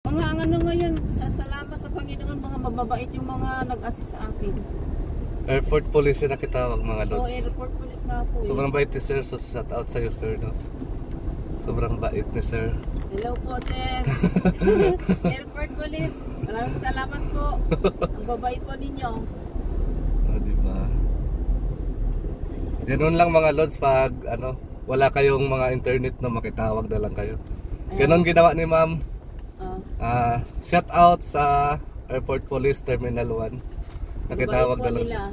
Mga ang ano ngayon, salamat sa Panginoon, mga mababait yung mga nag-assist sa akin. Airport police yung nakitawag mga lods. Oo, airport police na po. Sobrang bait ni sir, so shout out sa'yo sir, no? Sobrang bait ni sir. Hello po, sir. Airport police, maraming salamat po. Ang babait po ninyo. Diba? Ganun lang mga lods pag ano, wala kayong mga internet na makitawag na lang kayo. Ganun ginawa ni ma'am. Shout out sa Airport Police Terminal 1. Nakitawag na lang siya.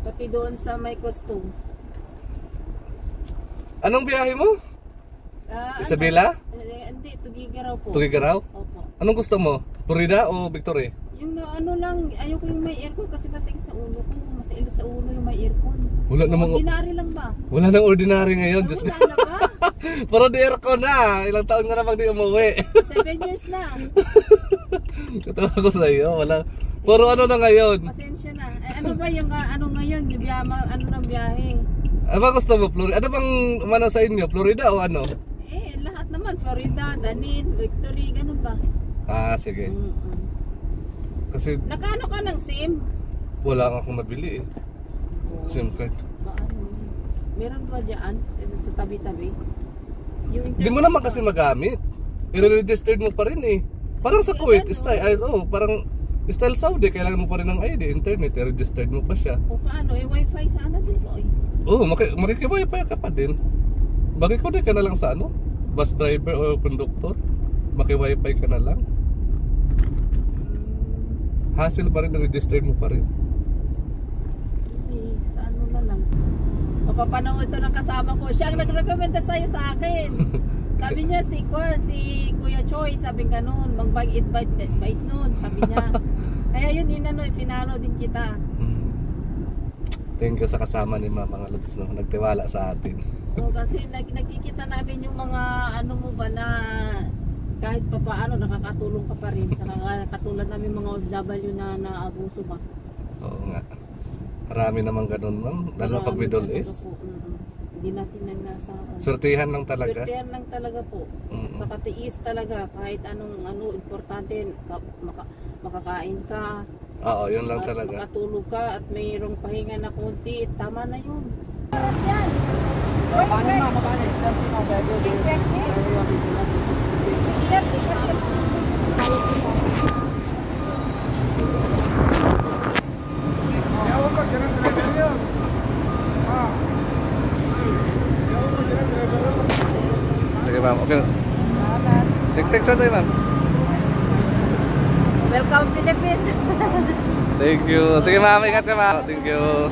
Pati doon sa may costume. Anong biyahe mo? Isabela? Hindi, Tugigaraw po. Tugigaraw? Opo. Anong gusto mo? Florida o Victoria? Yung ano lang, ayoko yung may aircon kasi masakit sa ulo ko. Masakit sa ulo yung may aircon. Wala namang ordinary lang ba? Wala nang ordinary ngayon. Diyos ko. Wala na ba? Pero di aircon na. Ilang taon nga namang di umuwi. 7 years na. Katawa ko sa iyo. Wala. Pero ano na ngayon? Pasensya na. Ano ba yung ano ngayon? Ano ng biyahe? Ano ba gusto mo? Florida? Ano bang umano sa inyo? Florida o ano? Lahat naman. Florida, Danin, Victory, ganun ba? Sige. Kasi nakano ka ng SIM? wala nga akong nabili eh. SIM card. Meron ba dyan? Sa tabi-tabi? Hindi mo naman kasi magamit. I-registered mo pa rin eh. Parang sa Kuwait, parang style Saudi, kailangan mo pa rin ng ID, internet, i-registered mo pa siya. O paano? Wi-Fi sana din po eh. Makiki-Wi-Fi ka pa din. Makikonek ka na lang sa ano? Bus driver o conductor. Maki-Wi-Fi ka na lang. Hassle pa rin, registered mo pa rin. Sa ano na lang. Mapapanood to ng kasama ko. Siya ang nag-recommenda sa'yo sa akin. Sabi niya si Kuya Choi, sabi ganun, mag-bite nun, sabi niya. Kaya yun, finalo din kita. Thank you sa kasama ni Mama mga Lods, no? Nagtiwala sa atin. Kasi nagkikita namin yung mga ano mo ba na kahit pa paano nakakatulong ka pa rin. Saka katulad namin mga OFW na naabuso ba. Oo nga. Marami naman ganun, ma'am. Lalo pag Middle East. Hindi natin nagnasahan. Surtihan lang talaga. Surtihan lang talaga po. Sa katiis talaga. Kahit anong importante, makakain ka. Oo, yun lang talaga. Makatulog ka at mayroong pahinga na konti. Tama na yun. Yan. Paano na? Magkano? Starting mo ba? Sige ma'am, okay. Take picture tayo ma'am. Welcome Philippines. Thank you. Sige ma'am, ingat ka ma'am. Thank you.